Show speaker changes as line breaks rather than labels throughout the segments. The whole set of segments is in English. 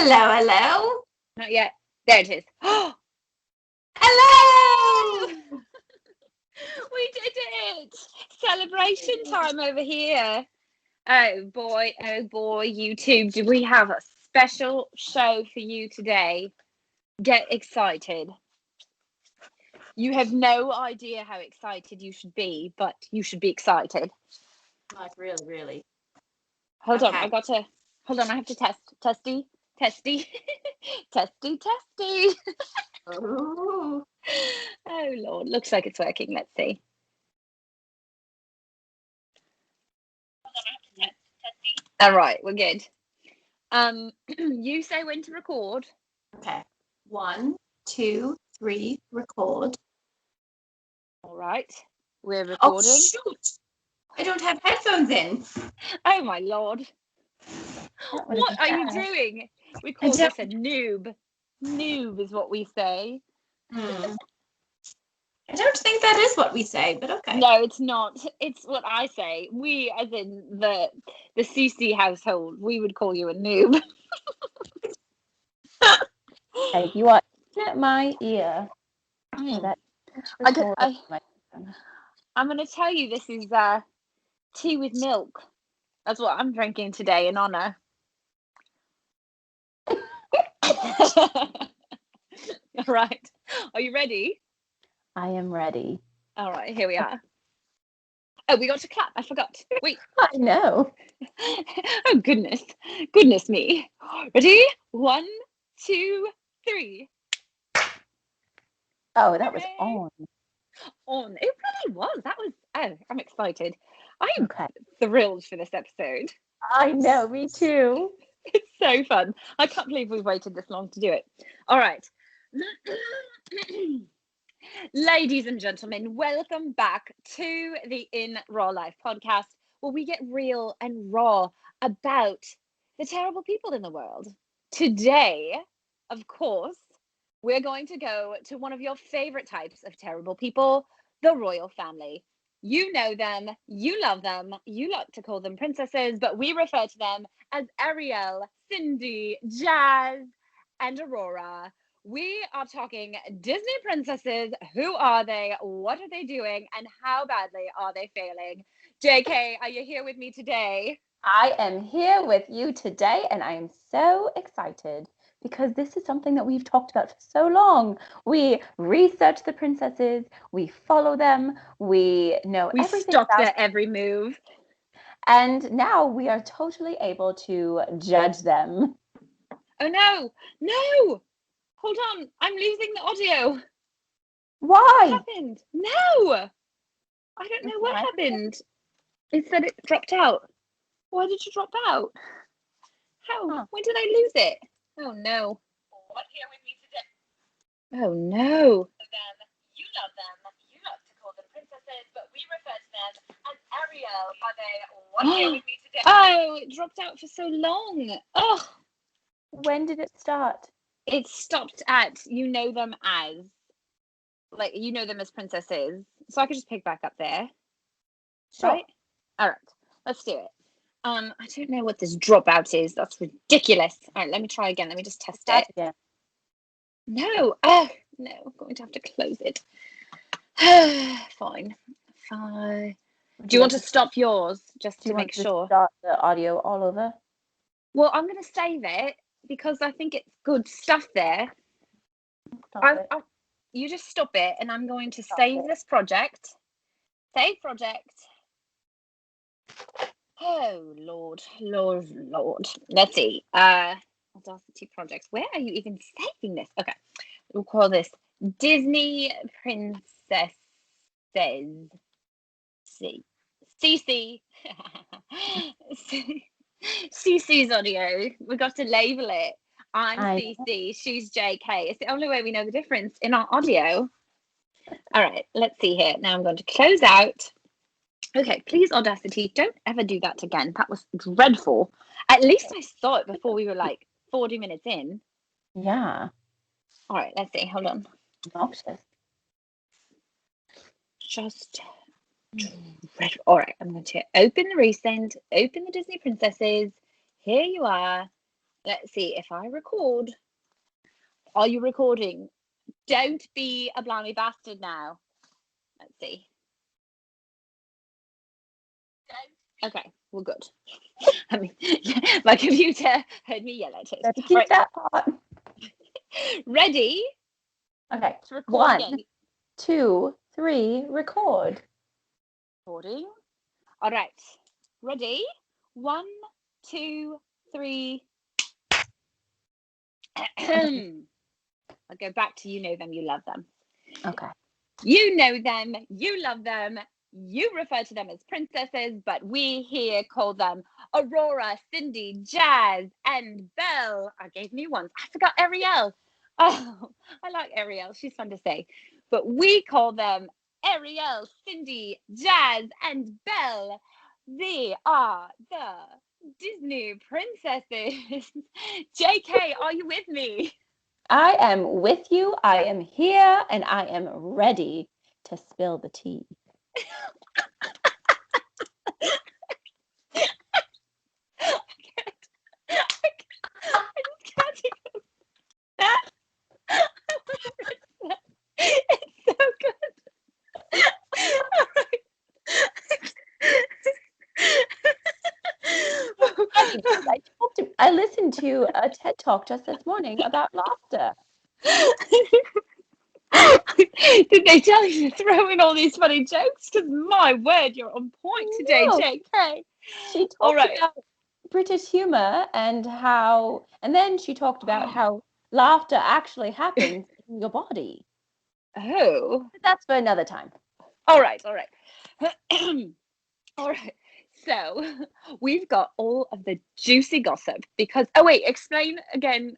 Hello, hello.
Not yet. There it is.
Hello!
We did it! Celebration time over here. Oh boy, YouTube. Do we have a special show for you today? Get excited. You have no idea how excited you should be, but you should be excited.
Like really.
Hold on,
Okay.
I have to test. Testy. Testy.
Ooh.
Oh Lord, looks like it's working. Let's see. Hold on, I have to test. Testy. All right, we're good. You say when to record.
Okay. 1, 2, 3, record.
All right, we're recording.
Oh shoot! I don't have headphones in.
Oh my Lord. What are you doing? We call this a noob. Noob is what we say.
I don't think that is what we say, but okay.
No, it's not. It's what I say. We, as in the CC household, we would call you a noob.
Hey, you are at my ear.
I'm
I'm
going to tell you this is tea with milk. That's what I'm drinking today in honor. All right. Are you ready?
I am ready.
All right, here we are. Oh, we got to clap. I forgot. Wait.
I know.
Oh, goodness me. Ready? 1, 2, 3.
Oh, that was on.
On. It really was. That was. Oh, I'm excited. I'm thrilled for this episode.
I know, me too.
It's so fun. I can't believe we've waited this long to do it. All right. Ladies and gentlemen, welcome back to the In Raw Life podcast, where we get real and raw about the terrible people in the world. Today, of course, we're going to go to one of your favorite types of terrible people, the royal family. You know them, you love them, you like to call them princesses, but we refer to them as Ariel, Cindy, Jazz, and Aurora. We are talking Disney princesses. Who are they? What are they doing? And how badly are they failing? JK, are you here with me today?
I am here with you today, and I am so excited because this is something that we've talked about for so long. We research the princesses, we follow them, we know everything.
We stalk their every move.
And now we are totally able to judge them.
Oh no! Hold on, I'm losing the audio.
Why?
What happened? No! I don't know what happened. It said it dropped out. Why did you drop out? How? Huh. When did I lose it? Oh no. What here with me today? Oh no. You love them. You like to call them princesses, but we refer to them as Ariel. Are they what here with me today? Oh, it dropped out for so long. Oh.
When did it start?
It stopped at you know them as. Like, you know them as princesses. So I could just pick back up there.
Sure.
Right? All right. Let's do it. I don't know what this dropout is. That's ridiculous. All right, let me try again. Let me just test it.
Again.
No. No. I'm going to have to close it. Fine. Do you want to stop yours just to make sure?
Start the audio all over?
Well, I'm going to save it because I think it's good stuff there. You just stop it, and I'm going to save this project. Save project. Oh, Lord. Let's see. Audacity projects. Where are you even saving this? Okay. We'll call this Disney Princesses. CC. CC's audio. We got to label it. I'm CC. She's JK. It's the only way we know the difference in our audio. All right. Let's see here. Now I'm going to close out. Okay, please, Audacity, don't ever do that again. That was dreadful. At least I saw it before we were like 40 minutes in.
Yeah.
All right, let's see. Hold on.
Obnoxious.
Just dreadful. All right, I'm going to open the resend, open the Disney Princesses. Here you are. Let's see if I record. Are you recording? Don't be a blimey bastard now. Let's see. Okay, we're good. I mean, my computer heard me yell at it.
Better keep
Right.
that hot.
Ready?
Okay.
To record
1,
again.
2, 3, record.
Recording. All right. Ready? 1, 2, 3. I'll go back to you know them, you love them.
Okay.
You know them, you love them, you refer to them as princesses, but we here call them Aurora, Cindy, Jazz, and Belle. I gave new ones. I forgot Ariel. Oh, I like Ariel. She's fun to say. But we call them Ariel, Cindy, Jazz, and Belle. They are the Disney princesses. JK, are you with me?
I am with you. I am here, and I am ready to spill the tea.
I just can't even. It's so good.
I listened to a TED Talk just this morning about laughter.
Did they tell you to throw in all these funny jokes? Because my word, you're on point today,
No.
JK.
She
All
talked
right.
about British humor and then she talked about how laughter actually happens in your body.
Oh.
But that's for another time.
All right. All right. So we've got all of the juicy gossip because. Oh wait, explain again.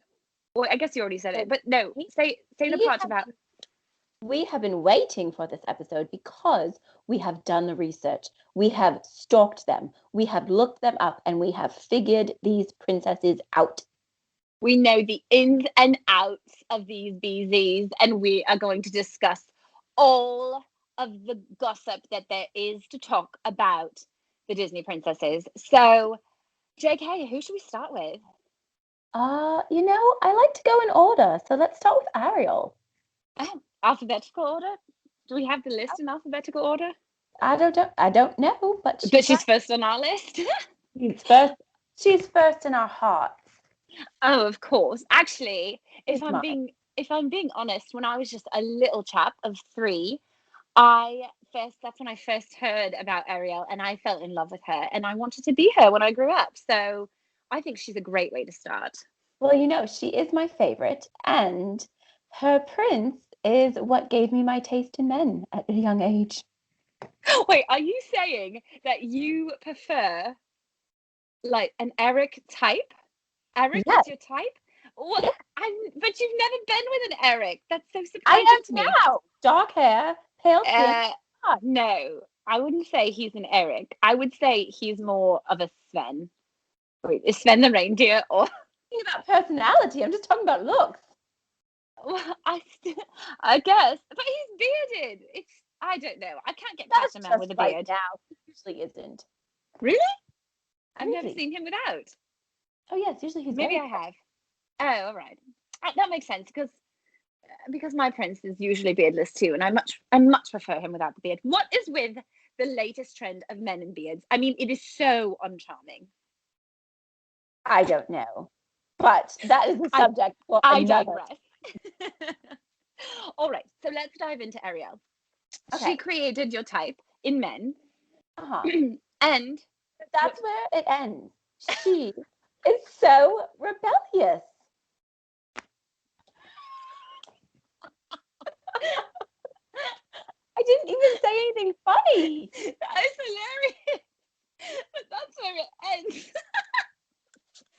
Well, I guess you already said it, but no. Say the part about.
We have been waiting for this episode because we have done the research. We have stalked them. We have looked them up and we have figured these princesses out.
We know the ins and outs of these BZs, and we are going to discuss all of the gossip that there is to talk about the Disney princesses. So, JK, who should we start with?
I like to go in order. So let's start with Ariel.
Alphabetical order? Do we have the list in alphabetical order?
I don't know, but
she's first on our list.
She's first in our hearts.
Oh, of course. Actually, if I'm
mine.
being honest, when I was just a little chap of 3, that's when I first heard about Ariel and I fell in love with her and I wanted to be her when I grew up. So I think she's a great way to start.
Well, she is my favorite, and her prince is what gave me my taste in men at a young age.
Wait, are you saying that you prefer like an Eric type? Eric
Yes.
is your type? What?
Yes.
But you've never been with an Eric. That's so
I
surprising
am
to me.
now. Dark hair, pale skin.
No, I wouldn't say he's an Eric. I would say he's more of a Sven. Wait, is Sven the reindeer or?
About personality. I'm just talking about looks.
Well, I guess, but he's bearded. I don't know. I can't get past a man with a beard.
Now, he usually isn't.
Really? I've
Really?
never seen him without.
Oh yes, usually he's.
Maybe I have. Oh, all right. That makes sense because my prince is usually beardless too, and I much prefer him without the beard. What is with the latest trend of men in beards? I mean, it is so uncharming.
I don't know, but that is the subject for another.
I digress. All right, so let's dive into Ariel.
Okay.
She created your type in men,
and that's where it ends. She is so rebellious. I didn't even say anything funny.
That is hilarious. But that's where it ends.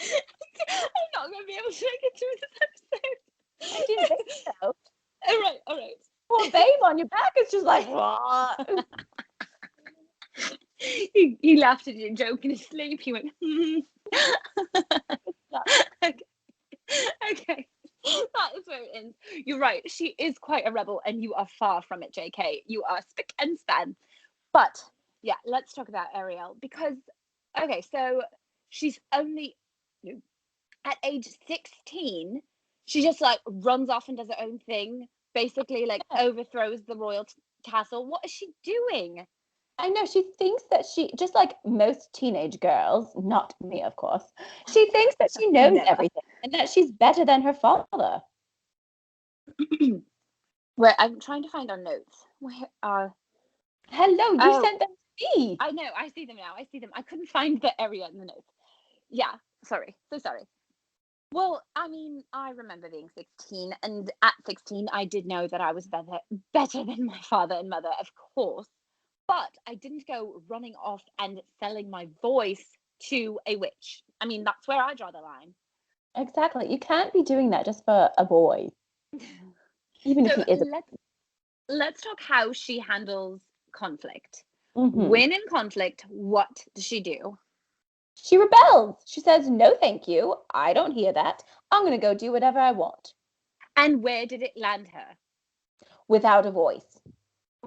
I'm not going to be able to make it through this episode.
I didn't think so.
All right.
Poor babe on your back is just like, what?
He laughed at your joke in his sleep. He went, Okay. That is where it ends. You're right. She is quite a rebel, and you are far from it, JK. You are spick and span. But yeah, let's talk about Ariel because, okay, so she's only at age 16, she just like runs off and does her own thing, basically like overthrows the royal castle. What is she doing?
I know, she thinks that she, just like most teenage girls, not me, of course, she thinks that she knows
Never.
everything and that she's better than her father.
Wait, I'm trying to find our notes. Where are...
Hello, you
Oh.
sent them to me.
I know, I see them now. I see them. I couldn't find the area in the notes. Yeah, sorry. So sorry. Well, I mean, I remember being 16, and at 16, I did know that I was better than my father and mother, of course. But I didn't go running off and selling my voice to a witch. I mean, that's where I draw the line.
Exactly. You can't be doing that just for a boy, even if
So
he is.
let's talk how she handles conflict.
Mhm.
When in conflict, what does she do?
She rebels. She says, "No, thank you. I don't hear that. I'm going to go do whatever I want."
And where did it land her?
Without a voice.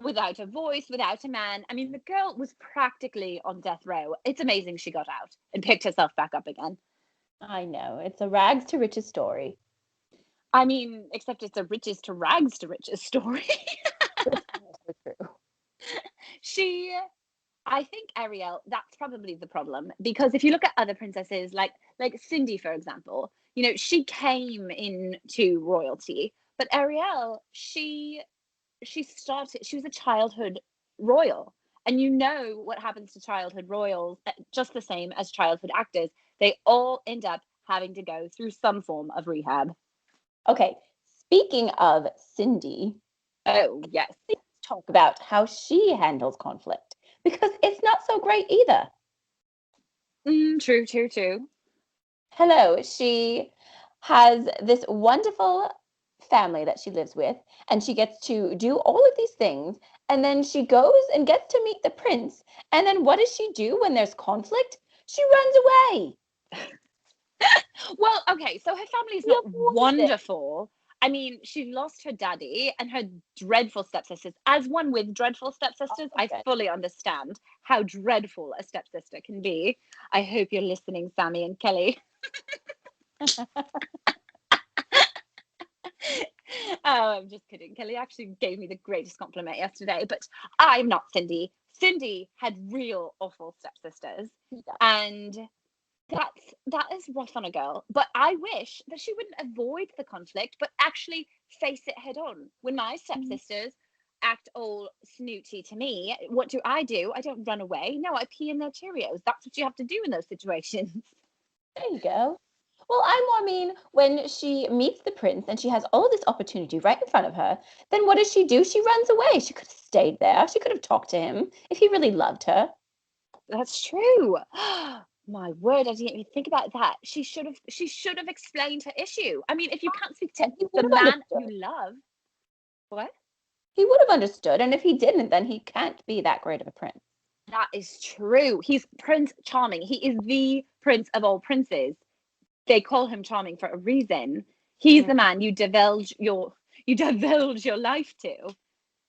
Without a voice, without a man. I mean, the girl was practically on death row. It's amazing she got out and picked herself back up again.
I know. It's a rags to riches story.
I mean, except it's a riches to rags to riches story.
It's also true.
I think Ariel, that's probably the problem, because if you look at other princesses like Cindy, for example, you know, she came into royalty, but Ariel, she was a childhood royal, and you know what happens to childhood royals, just the same as childhood actors. They all end up having to go through some form of rehab.
Okay. Speaking of Cindy,
Oh yes.
let's talk about how she handles conflict, because it's not so great either.
True.
Hello, she has this wonderful family that she lives with, and she gets to do all of these things. And then she goes and gets to meet the prince. And then what does she do when there's conflict? She runs away.
Well, okay, so her family's
She
not
avoids it.
wonderful. I mean, she lost her daddy and her dreadful stepsisters. As one with dreadful stepsisters, I
Okay.
fully understand how dreadful a stepsister can be. I hope you're listening, Sammy and Kelly. Oh, I'm just kidding. Kelly actually gave me the greatest compliment yesterday, but I'm not Cindy. Cindy had real awful stepsisters,
Yeah.
and that is rough on a girl. But I wish that she wouldn't avoid the conflict, but actually face it head on. When my stepsisters act all snooty to me, what do? I don't run away. No, I pee in their Cheerios. That's what you have to do in those situations.
There you go. Well, I more mean when she meets the prince and she has all this opportunity right in front of her, then what does she do? She runs away. She could have stayed there. She could have talked to him if he really loved her.
That's true. My word, I didn't even think about that. She should have explained her issue. I mean, if you can't speak to
And he
the
would have
man
understood.
you love, what?
He would have understood. And if he didn't, then he can't be that great of a prince.
That is true. He's Prince Charming. He is the prince of all princes. They call him Charming for a reason. He's the man you divulge your life to.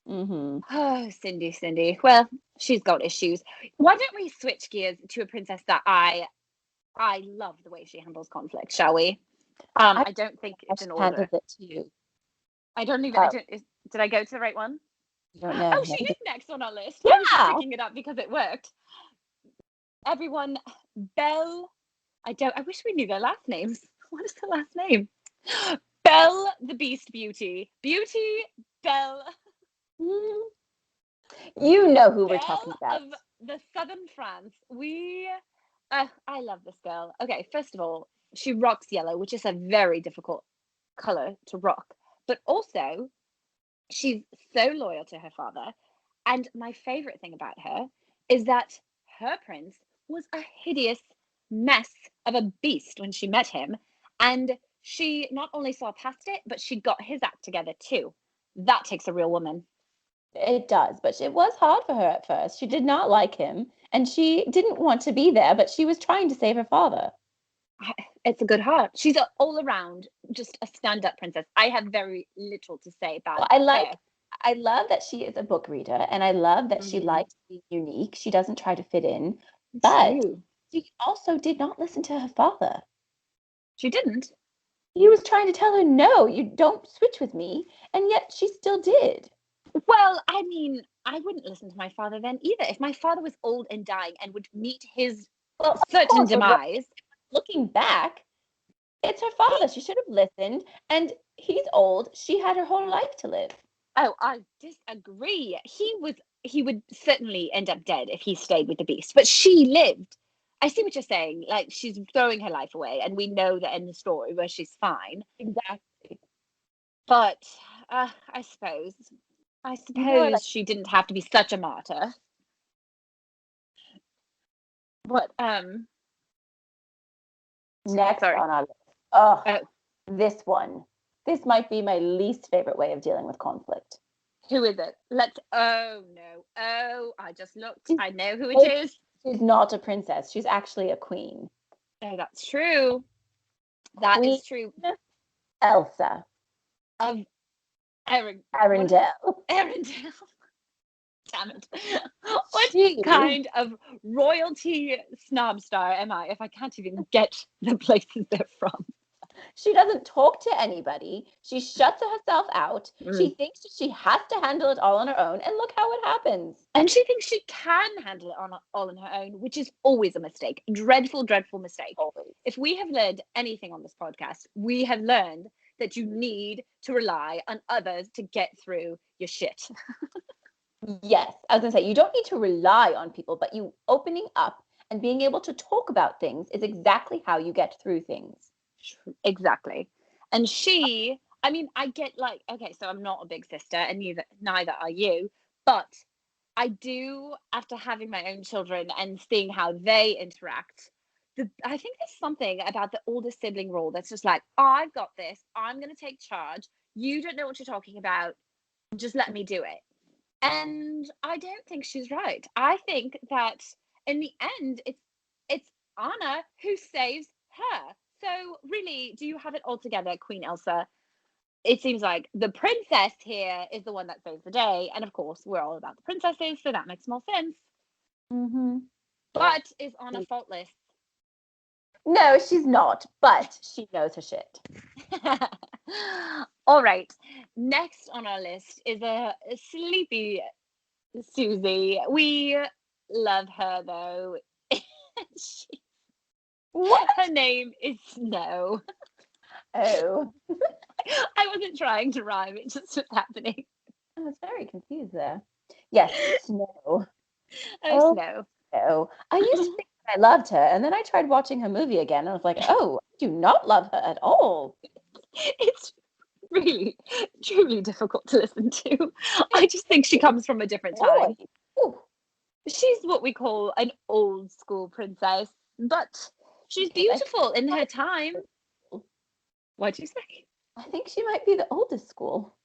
Mm-hmm.
Oh, Cindy. Well, she's got issues. Why don't we switch gears to a princess that I love the way she handles conflict, shall we? I don't think it's in order.
Handles it to you.
I don't even. Did I go to the right one?
I don't know.
Oh, she
Maybe.
is next on our list. I was just
Yeah.
picking it up because it worked. Everyone, Belle. I wish we knew their last names. What is the last name? Belle the Beast Beauty. Beauty Belle.
Mm. You know who we're
Belle
talking about.
of the southern France. I love this girl. Okay, first of all, she rocks yellow, which is a very difficult color to rock. But also, she's so loyal to her father. And my favorite thing about her is that her prince was a hideous mess of a beast when she met him. And she not only saw past it, but she got his act together too. That takes a real woman.
It does, but it was hard for her at first. She did not like him, and she didn't want to be there, but she was trying to save her father.
It's a good heart. She's all around just a stand-up princess. I have very little to say bad
Well,
about her.
I love that she is a book reader, and I love that she
Mhm.
likes being unique. She doesn't try to fit in, but
True.
she also did not listen to her father.
She didn't.
He was trying to tell her, no, you don't switch with me, and yet she still did.
Well, I mean, I wouldn't listen to my father then either. If my father was old and dying and would meet his
Well, of
certain
course, but
demise,
looking back, it's her father. She should have listened, and he's old. She had her whole life to live.
oh, I disagree. He would certainly end up dead if he stayed with the beast, but she lived. I see what you're saying. Like, she's throwing her life away, and we know that in the story where she's fine.
Exactly.
But I suppose
More like
she didn't have to be such a martyr. But
next
sorry.
on our list. Oh,
Oh.
this one. This might be my least favorite way of dealing with conflict.
Who is it? Oh no. Oh, I just looked. I know who it is.
She's not a princess. She's actually a queen.
Oh, that's true. That is true.
Elsa.
Of
Arendelle.
Arendelle. Damn it. What kind of royalty snob star am I if I can't even get the places they're from?
She doesn't talk to anybody. She shuts herself out. She thinks that she has to handle it all on her own. And look how it happens.
And she thinks she can handle it all on her own, which is always a mistake. Dreadful, dreadful mistake.
Always.
If we have learned anything on this podcast, we have learned that you need to rely on others to get through your shit.
Yes, I was going to say, you don't need to rely on people, but you opening up and being able to talk about things is exactly how you get through things.
Exactly. And she, I mean, I get like, okay, so I'm not a big sister and neither are you, but I do, after having my own children and seeing how they interact, I think there's something about the older sibling role that's just like, oh, I've got this, I'm going to take charge. You don't know what you're talking about. Just let me do it. And I don't think she's right. I think that in the end, it's Anna who saves her. So really, do you have it all together, Queen Elsa? It seems like the princess here is the one that saves the day. And of course, we're all about the princesses, so that makes more sense.
Mm-hmm.
But is Anna faultless?
No, she's not, but she knows her shit.
All right. Next on our list is a sleepy Susie. We love her though.
What?
Her name is Snow.
Oh.
I wasn't trying to rhyme, it just was happening.
I was very confused there. Yes, Snow.
Oh, Snow.
Snow. I used to think I loved her, and then I tried watching her movie again, and I was like, oh, I do not love her at all.
It's really, truly difficult to listen to. I just think she comes from a different time.
Ooh.
She's what we call an old school princess, but she's beautiful in her time. What did you say?
I think she might be the oldest school.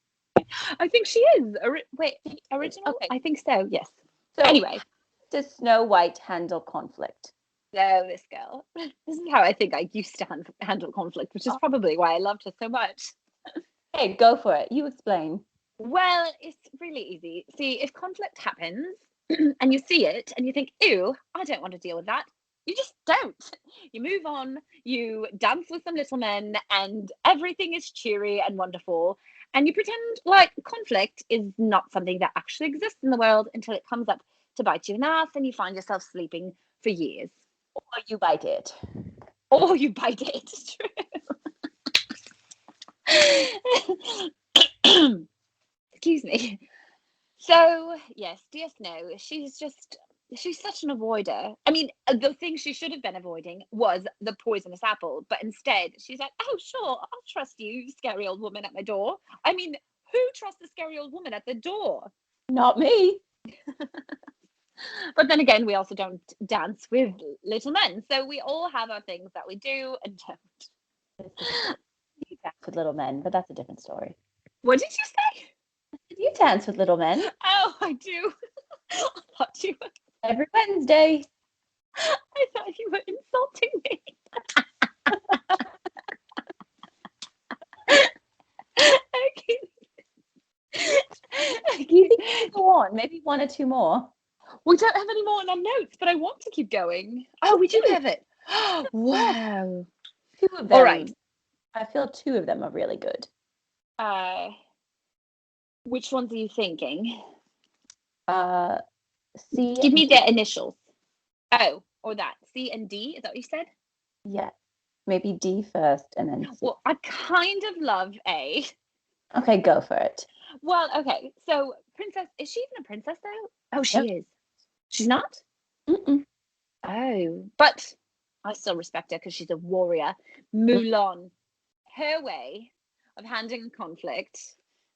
I think she is. Wait, original?
Okay.
I think so, yes.
So
anyway.
Does Snow White handle conflict?
No, this girl. This is how I think I used to handle conflict, which is probably why I loved her so much.
Hey, go for it. You explain.
Well, it's really easy. See, if conflict happens and you see it and you think, ew, I don't want to deal with that, you just don't. You move on, you dance with some little men, and everything is cheery and wonderful. And you pretend like conflict is not something that actually exists in the world until it comes up to bite you in the ass and you find yourself sleeping for years.
Or you bite it.
Or you bite it. True. Excuse me. So, yes, dear Snow, she's such an avoider. I mean, the thing she should have been avoiding was the poisonous apple, but instead she's like, oh, sure, I'll trust you, scary old woman at my door. I mean, who trusts a scary old woman at the door?
Not me.
But then again, we also don't dance with little men. So we all have our things that we do and don't.
You dance with little men, but that's a different story.
What did you say?
You dance with little men.
Oh, I do. I thought you were.
Every Wednesday.
I thought you were insulting me. Okay.
You can go on. Maybe one or two more.
We don't have any more in our notes, but I want to keep going. Oh, we do have it. Wow.
Two of them.
All right.
I feel two of them are really good.
Which ones are you thinking?
C.
Give me their initials. Oh, or that. C and D. Is that what you said?
Yeah. Maybe D first and then C.
Well, I kind of love A.
Okay, go for it.
Well, okay. So, princess, is she even a princess though? Oh, she
Yep.
is. She's not?
Mm-mm.
Oh, but I still respect her because she's a warrior. Mulan. Her way of handling conflict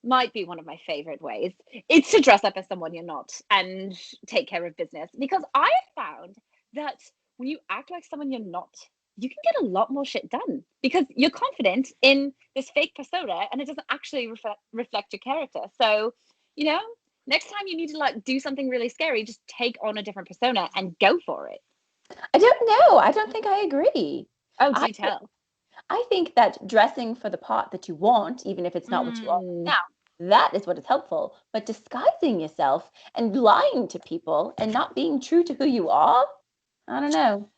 might be one of my favorite ways. It's to dress up as someone you're not and take care of business. Because I found that when you act like someone you're not, you can get a lot more shit done because you're confident in this fake persona and it doesn't actually reflect your character. So, next time you need to like do something really scary, just take on a different persona and go for it.
I don't know. I don't think I agree.
Oh,
I
do tell.
I think that dressing for the part that you want, even if it's not what you are now, that is what is helpful. But disguising yourself and lying to people and not being true to who you are, I don't know.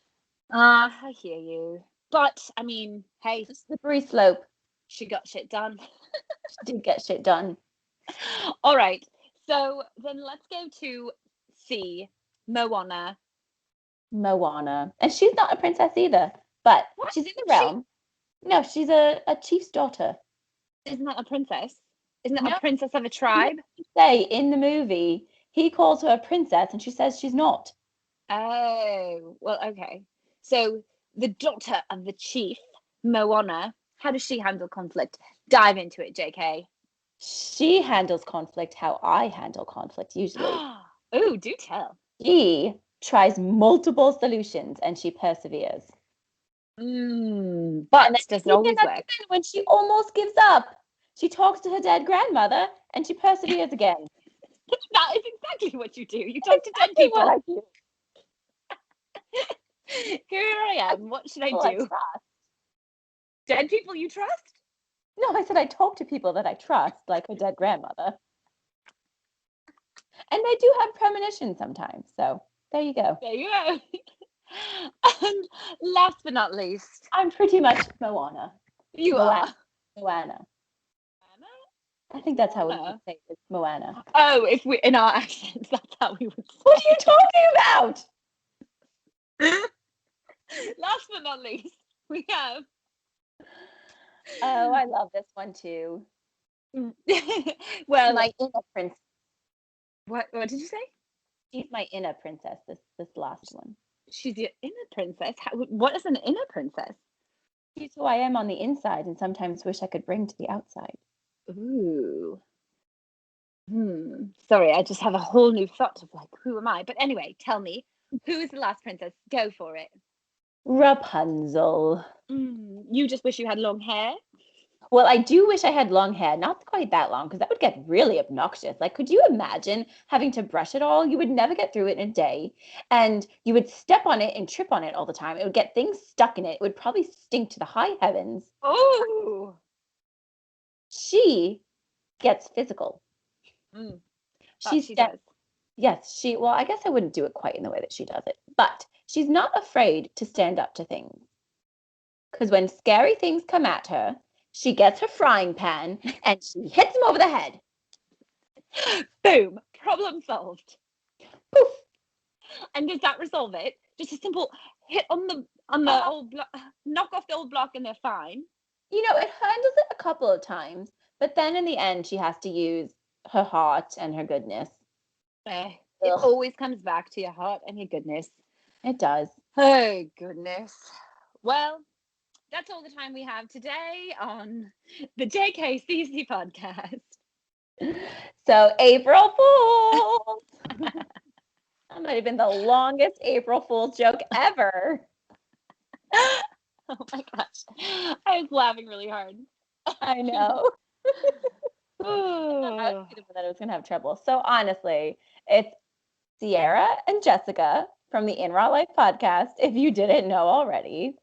I hear you. But, I mean, hey,
It's a slippery slope.
she got shit done.
She did get shit done.
All right. So then let's go to C, Moana.
Moana. And she's not a princess either, but
What?
she's in the
She
realm. No, she's a chief's daughter.
isn't that a princess? Isn't that
No.
a princess of a tribe?
Say in the movie, he calls her a princess and she says she's not.
Oh, well, okay. So the daughter of the chief, Moana, how does she handle conflict? Dive into it, JK.
She handles conflict how I handle conflict usually.
Oh, do tell.
She tries multiple solutions and she perseveres.
But
And
does it
then
always
at the
work?
end, when she almost gives up, she talks to her dead grandmother and she perseveres again.
That is exactly what you do. You talk to dead
Exactly what
people.
I do.
Here I am. What should I
People I
do?
trust.
Dead people you trust?
No, I said I talk to people that I trust, like her dead grandmother. And they do have premonitions sometimes. So there you go.
There you go. And last but not least,
I'm pretty much Moana.
you
Moana.
are.
Moana.
Anna?
I think that's how we
Moana.
would say it. Moana.
Oh, if we in our accents, that's how we would say.
What are you talking about?
Last but not least, we have.
Oh, I love this one too.
Well,
My inner princess.
what did you say?
She's my inner princess. This last one.
She's your inner princess. What is an inner princess?
She's who I am on the inside, and sometimes wish I could bring to the outside.
Ooh. Sorry, I just have a whole new thought of like, who am I? But anyway, tell me, who is the last princess? Go for it.
Rapunzel.
You just wish you had long hair?
Well, I do wish I had long hair, not quite that long, because that would get really obnoxious. Like, could you imagine having to brush it all? You would never get through it in a day, and you would step on it and trip on it all the time. It would get things stuck in it. It would probably stink to the high heavens.
Oh.
She gets physical.
She does.
Yes, well, I guess I wouldn't do it quite in the way that she does it, but she's not afraid to stand up to things. Because when scary things come at her, she gets her frying pan and she hits them over the head.
Boom. Problem solved.
Poof.
And does that resolve it? Just a simple hit on the old block, knock off the old block, and they're fine.
You know, it handles it a couple of times, but then in the end, she has to use her heart and her goodness.
It always comes back to your heart and your goodness.
It does.
Oh, goodness. Well, that's all the time we have today on the JKCC podcast.
So, April Fools! That might have been the longest April Fool's joke ever.
Oh my gosh. I was laughing really hard.
I know. I
Oh.
was that I was going to have trouble. So, honestly, it's Ciara and Jessika from the In Raw Life podcast, if you didn't know already.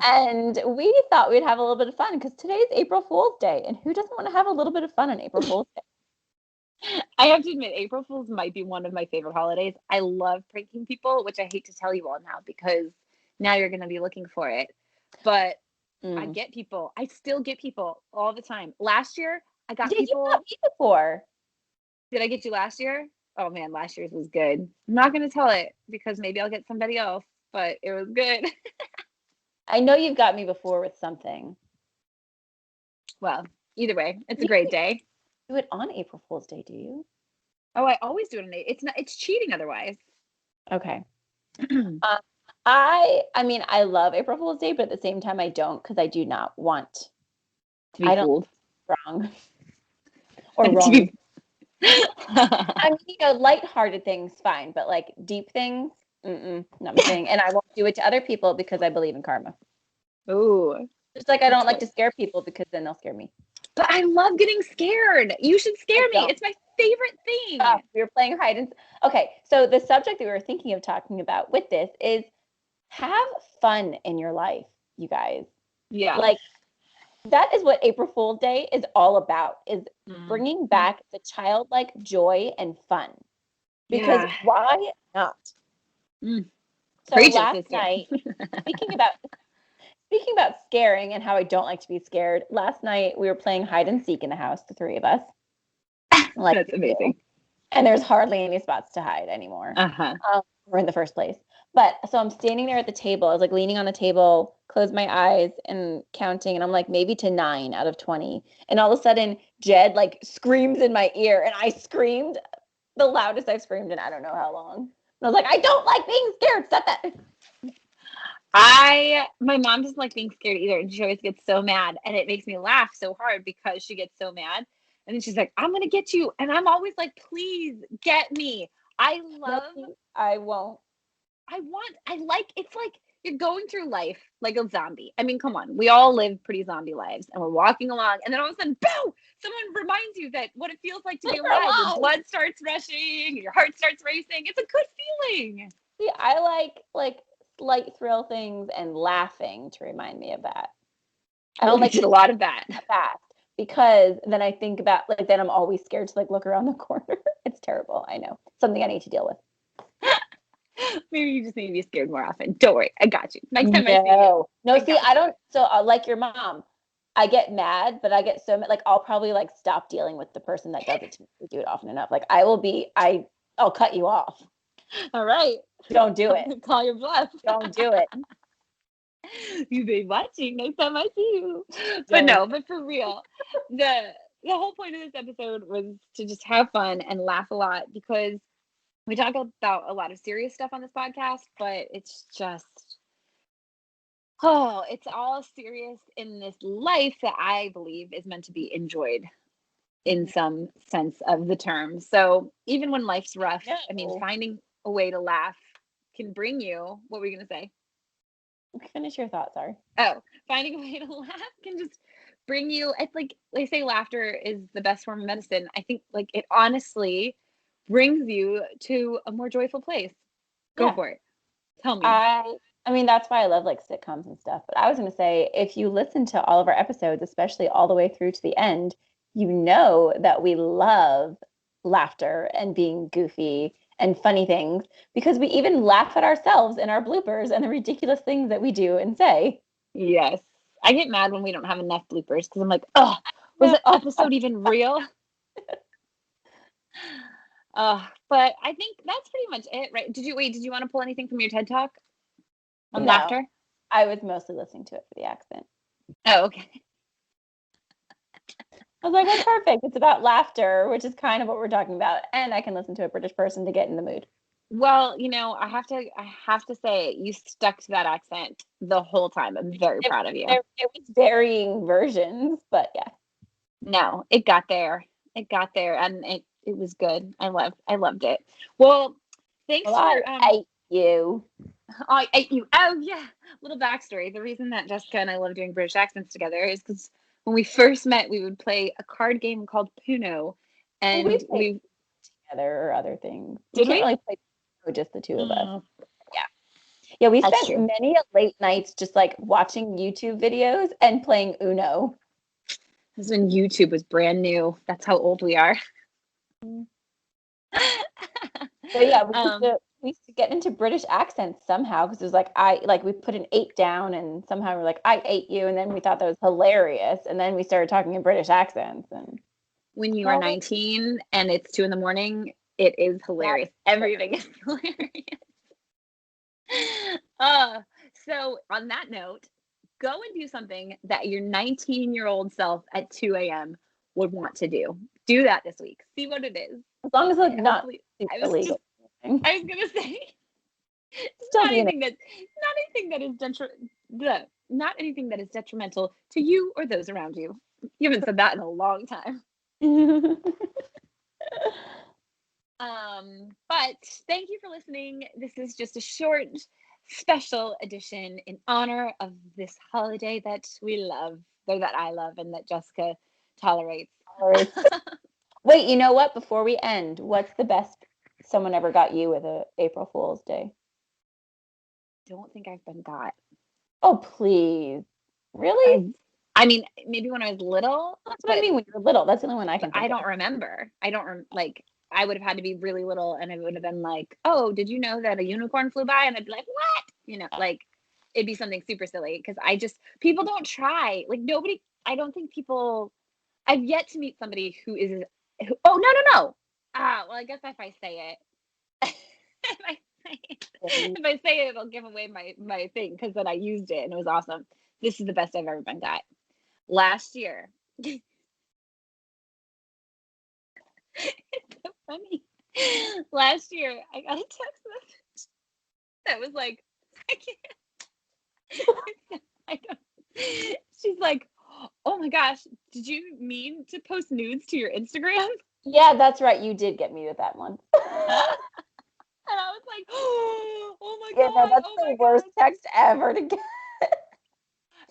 And we thought we'd have a little bit of fun because today's April Fool's Day. And who doesn't want to have a little bit of fun on April Fool's Day?
I have to admit, April Fool's might be one of my favorite holidays. I love pranking people, which I hate to tell you all now because now you're going to be looking for it. But I
Mm.
get people. I still get people all the time. Last year, I got
Yeah, you
people.
got me before.
Did I get you last year? Oh man, last year's was good. I'm not gonna tell it because maybe I'll get somebody else, but it was good.
I know you've got me before with something.
Well, either way, it's a
You
greght day.
do it on April Fool's Day, do you?
Oh, I always do it on 8. It's not. It's cheating otherwise.
Okay.
To
I mean, I love April Fool's Day, but at the same time, I don't because I do not want.
be
I don't
fooled.
wrong or
To
wrong.
be-
I mean, lighthearted things, fine, but like deep things, not my thing. And I won't do it to other people because I believe in karma.
Ooh,
Just like I don't
that's
like
good.
to scare people because then they'll scare me.
But I love getting scared. You should scare me.
don't.
It's my favorite thing.
We were playing hide and. Okay, so the subject that we were thinking of talking about with this is have fun in your life, you guys.
Yeah.
Like that is what April Fool's Day is all about, is
Mm.
bringing back the childlike joy and fun. Because
Yeah.
why not?
Mm.
So
Preach it,
last
sister.
night, speaking about scaring and how I don't like to be scared, last night we were playing hide and seek in the house, the three of us. Like
That's
we do.
amazing.
And there's hardly any spots to hide anymore.
Uh-huh.
We're in the first place. But so I'm standing there at the table. I was like leaning on the table, close my eyes and counting. And I'm like maybe to 9 out of 20. And all of a sudden, Jed like screams in my ear. And I screamed the loudest I've screamed in I don't know how long. And I was like, I don't like being scared. Stop that.
My mom doesn't like being scared either, and she always gets so mad, and it makes me laugh so hard because she gets so mad, and then she's like, "I'm gonna get you," and I'm always like, "Please get me." I
I won't.
It's like you're going through life like a zombie. I mean, come on, we all live pretty zombie lives, and we're walking along, and then all of a sudden, boom! Someone reminds you that what it feels like to be alive. Your blood starts rushing, your heart starts racing. It's a good feeling.
See, I like slight thrill things and laughing to remind me of that. I don't like
a lot of that.
fast because then I think about like then I'm always scared to like look around the corner. It's terrible. I know. Something I need to deal with.
Maybe you just need to be scared more often. Don't worry, I got you. Next time I see you.
No,
I
see,
got
I don't. So, like your mom, I get mad, but I get so mad. Like, I'll probably like stop dealing with the person that does it to me. We do it often enough. Like, I'll cut you off.
All right.
Don't do it.
Call your bluff.
Don't do it.
You've been watching next time I see you. But no, but for real, the whole point of this episode was to just have fun and laugh a lot because we talk about a lot of serious stuff on this podcast, but it's just it's all serious in this life that I believe is meant to be enjoyed in some sense of the term. So even when life's rough, I mean, finding a way to laugh can bring you, what were you going to say?
Finish your thought, sorry.
Oh, finding a way to laugh can just bring you, it's like they say laugter is the best form of medicine. I think like it honestly brings you to a more joyful place. Go for it. Tell me.
I mean, that's why I love like sitcoms and stuff. But I was going to say, if you listen to all of our episodes, especially all the way through to the end, you know that we love laughter and being goofy and funny things because we even laugh at ourselves in our bloopers and the ridiculous things that we do and say.
Yes. I get mad when we don't have enough bloopers because I'm like, oh, was that episode even real? But I think that's pretty much it, right? Did you want to pull anything from your TED Talk on laughter?
I was mostly listening to it for the accent.
Oh, okay.
I was like, well, perfect. It's about laughter, which is kind of what we're talking about. And I can listen to a British person to get in the mood.
Well, I have to say you stuck to that accent the whole time. I'm very proud of you.
It was varying versions, but yeah.
No, it got there. It got there and it was good. I loved it. Well, thanks for
I ate you.
I ate you. Oh yeah. Little backstory. The reason that Jessica and I love doing British accents together is because when we first met, we would play a card game called Puno, and
we played together or other things.
Did we?
Can't really play just the two of us.
Yeah,
we spent many late nights just like watching YouTube videos and playing Uno.
This is when YouTube was brand new. That's how old we are.
So yeah, we we used to get into British accents somehow because it was we put an 8 down and somehow we're like, I ate you. And then we thought that was hilarious. And then we started talking in British accents. And
When you are 19 and it's 2 a.m, it is hilarious. Everything is hilarious. So on that note, go and do something that your 19-year-old self at 2 a.m. would want to do. Do that this week. See what it is.
as long as it's not
Hopefully-
super
I was
illegal.
I was gonna say
Still
not
being
anything not anything that is detrimental to you or those around you. You haven't said that in a long time. But thank you for listening. This is just a short, special edition in honor of this holiday that we love, or that I love, and that Jessika tolerates.
Wait, you know what? Before we end, what's the best someone ever got you with a April Fool's Day?
Don't think I've been got.
Oh, please. Really?
I mean, maybe when I was little.
That's what I mean when you're little. That's the only one I can think
I don't
of.
remember. I would have had to be really little, and it would have been like, oh, did you know that a unicorn flew by? And I'd be like, what? Like it'd be something super silly because people don't try. Like nobody, I don't think people, I've yet to meet somebody who, oh, no. Well, I guess if I say it, if I say it, it'll give away my thing because then I used it and it was awesome. This is the best I've ever been got. Last year. It's so funny. Last year, I got a text message that was like, I can't. I don't. She's like, oh my gosh, did you mean to post nudes to your Instagram?
Yeah, that's right. You did get me with that one.
And I was like, oh my
Yeah,
God.
no, that's the worst text ever to get.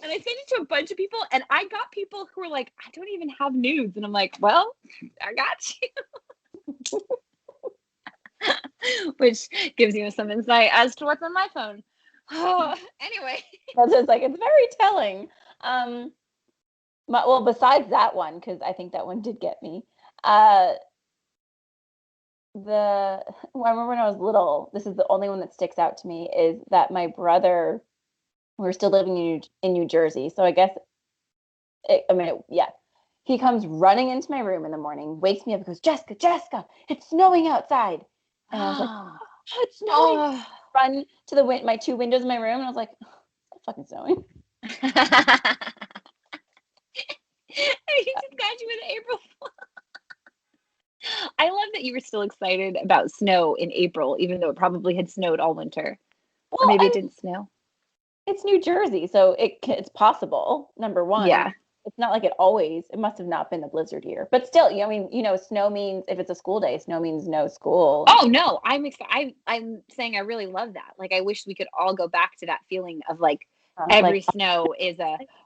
And I sent it to a bunch of people, and I got people who were like, I don't even have nudes. And I'm like, well, I got you. Which gives you some insight as to what's on my phone. Oh, anyway.
That's just like, it's very telling. Well, besides that one, because I think that one did get me. I remember when I was little, this is the only one that sticks out to me, is that my brother, we're still living in New Jersey. So I guess, he comes running into my room in the morning, wakes me up and goes, Jessika, it's snowing outside. And I was like, oh, it's snowing.
Oh.
Run to my 2 windows in my room. And I was like, oh, it's fucking snowing.
He just got you with April Fool. I love that you were still excited about snow in April, even though it probably had snowed all winter. Or maybe it didn't snow.
It's New Jersey, so it's possible. Number one,
yeah,
it's not like it must have not been a blizzard year, but still, snow means, if it's a school day, snow means no school.
Oh no, I'm excited. I'm saying I really love that. Like, I wish we could all go back to that feeling of like every snow is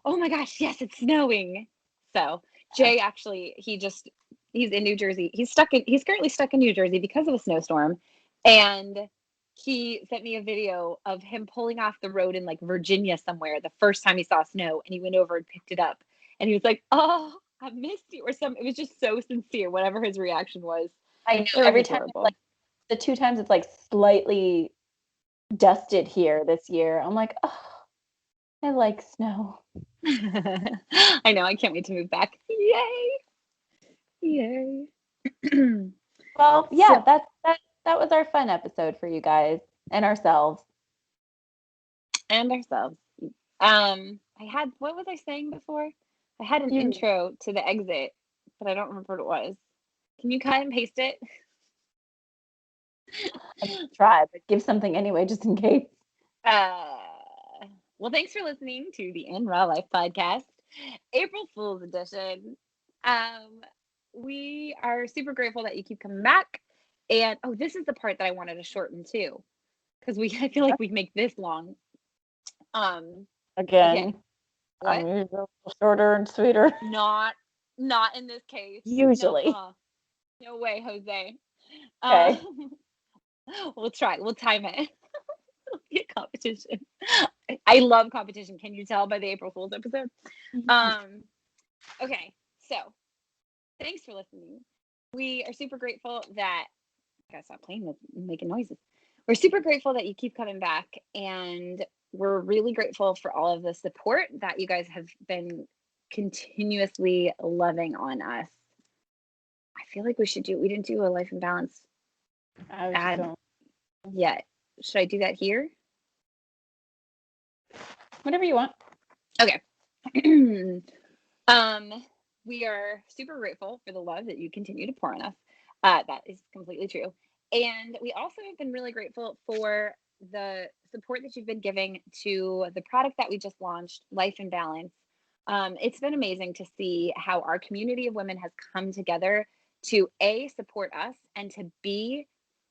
oh my gosh, yes, it's snowing. So Jay actually, he's in New Jersey. He's currently stuck in New Jersey because of a snowstorm, and he sent me a video of him pulling off the road in like Virginia somewhere the first time he saw snow, and he went over and picked it up, and he was like, oh, I missed you, or something. It was just so sincere, whatever his reaction was.
I know, every time it's like, the 2 times it's like slightly dusted here this year, I'm like, oh, I like snow.
I know, I can't wait to move back. Yay.
Well, yeah, that was our fun episode for you guys and ourselves.
What was I saying before? I had an intro to the exit, but I don't remember what it was. Can you cut and paste it?
I'm try, but give something anyway, just in case.
Well, thanks for listening to the In Raw Life podcast, April Fool's edition. We are super grateful that you keep coming back. And this is the part that I wanted to shorten too, because I feel like we make this long.
Again, I'm shorter and sweeter.
Not in this case.
Usually.
No way, Jose.
Okay.
We'll try. We'll time it. It'll be a competition. I love competition. Can you tell by the April Fool's episode? Okay, so thanks for listening. We are super grateful that I gotta stop playing with making noises. we're super grateful that you keep coming back, and we're really grateful for all of the support that you guys have been continuously loving on us. I feel like we didn't do a Life in Balance
I was
ad
just
yet. Should I do that here?
whatever you want.
Okay. We are super grateful for the love that you continue to pour on us. That is completely true. And we also have been really grateful for the support that you've been giving to the product that we just launched, Life in Balance. It's been amazing to see how our community of women has come together to support us, and to be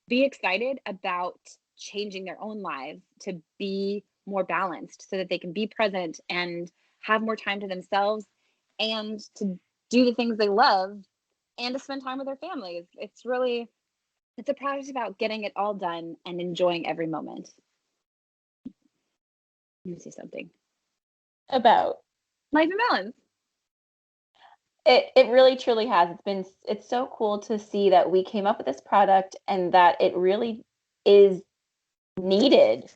excited about changing their own lives to be more balanced, so that they can be present and have more time to themselves, and to do the things they love, and to spend time with their families. It's a product about getting it all done and enjoying every moment. Let me see something.
About
Life in Balance.
it really truly has. It's so cool to see that we came up with this product and that it really is needed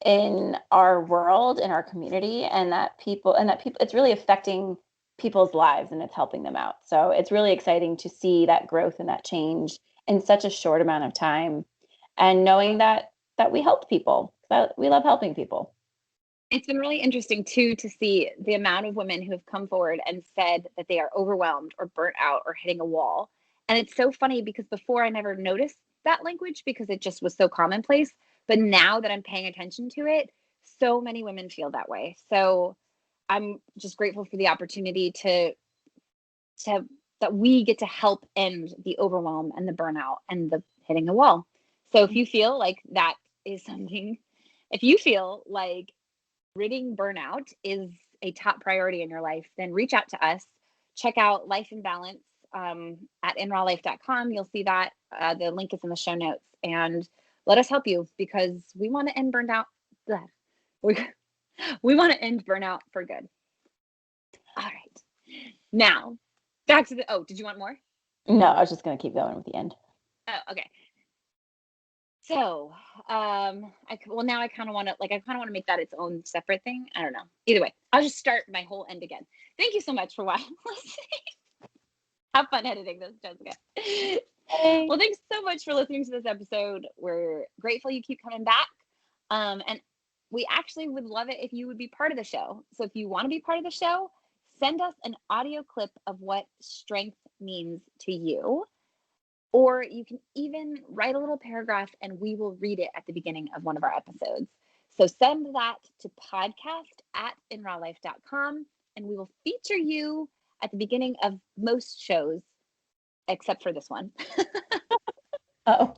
in our world, in our community, and that people it's really affecting people's lives and it's helping them out. So it's really exciting to see that growth and that change in such a short amount of time, and knowing that we helped people. That we love helping people.
It's been really interesting too to see the amount of women who have come forward and said that they are overwhelmed or burnt out or hitting a wall. And it's so funny because before I never noticed that language because it just was so commonplace. But now that I'm paying attention to it, so many women feel that way. So I'm just grateful for the opportunity to that we get to help end the overwhelm and the burnout and the hitting the wall. So if you feel like that is something, if you feel like ridding burnout is a top priority in your life, then reach out to us. Check out Life in Balance at inrawlife.com. You'll see that. The link is in the show notes. And let us help you, because we want to end burnout. We want to end burnout for good. All right. Now, back to did you want more?
No, I was just going to keep going with the end.
Oh, okay. So, now I kind of want to make that its own separate thing. I don't know. Either way, I'll just start my whole end again. Thank you so much for listening. Have fun editing this, Jessica.
Hey.
Well, thanks so much for listening to this episode. We're grateful you keep coming back. And we actually would love it if you would be part of the show. So if you want to be part of the show, send us an audio clip of what strength means to you. Or you can even write a little paragraph and we will read it at the beginning of one of our episodes. So send that to podcast@inrawlife.com and we will feature you at the beginning of most shows, except for this one.
Oh.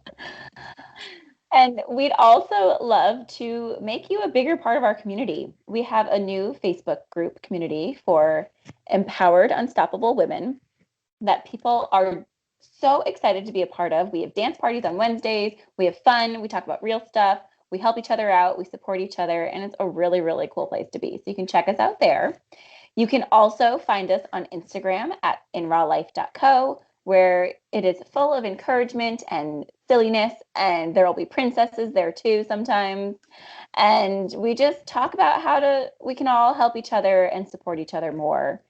And we'd also love to make you a bigger part of our community. We have a new Facebook group community for empowered, unstoppable women that people are so excited to be a part of. We have dance parties on Wednesdays. We have fun. We talk about real stuff. We help each other out. We support each other. And it's a really, really cool place to be. So you can check us out there. You can also find us on Instagram at inrawlife.co, where it is full of encouragement and silliness. And there will be princesses there too sometimes. And we just talk about how we can all help each other and support each other more.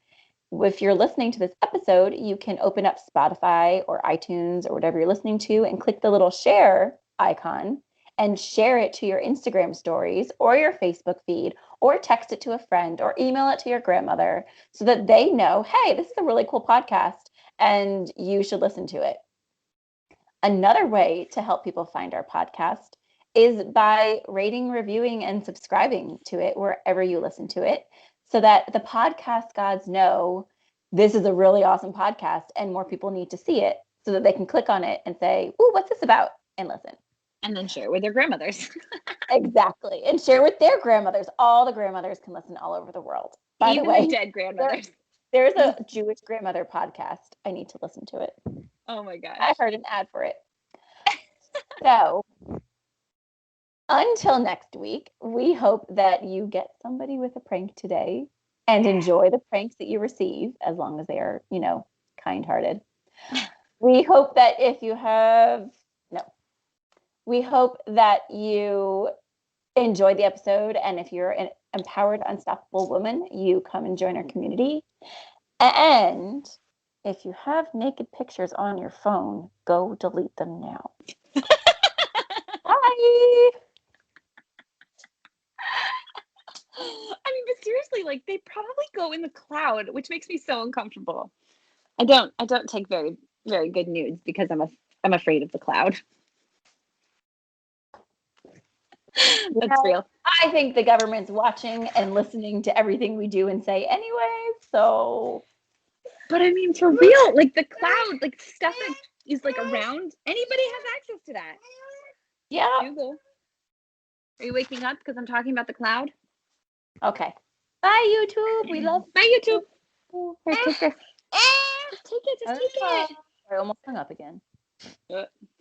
If you're listening to this episode, you can open up Spotify or iTunes or whatever you're listening to and click the little share icon and share it to your Instagram stories or your Facebook feed, or text it to a friend or email it to your grandmother so that they know, hey, this is a really cool podcast and you should listen to it. Another way to help people find our podcast is by rating, reviewing, and subscribing to it wherever you listen to it, so that the podcast gods know this is a really awesome podcast and more people need to see it, so that they can click on it and say, ooh, what's this about? And listen.
And then share with their grandmothers.
Exactly. And share with their grandmothers. All the grandmothers can listen all over the world. By
Even
the way,
the dead grandmothers.
there's a Jewish grandmother podcast. I need to listen to it.
Oh my gosh.
I heard an ad for it. So until next week, we hope that you get somebody with a prank today and enjoy the pranks that you receive, as long as they are, kind-hearted. We hope that if you have, no, We hope that you enjoyed the episode. And if you're an empowered, unstoppable woman, you come and join our community. And if you have naked pictures on your phone, go delete them now. Bye.
I mean, but seriously, like they probably go in the cloud, which makes me so uncomfortable. I don't take very good nudes because I'm afraid of the cloud. That's real.
I think the government's watching and listening to everything we do and say anyway, so.
But I mean, for real, like the cloud, like stuff that is like around, anybody has access to that.
Yeah.
Google. Are you waking up because I'm talking about the cloud?
Okay. Bye, YouTube. We love
Bye, YouTube.
Here, take this.
Just take it.
I almost hung up again.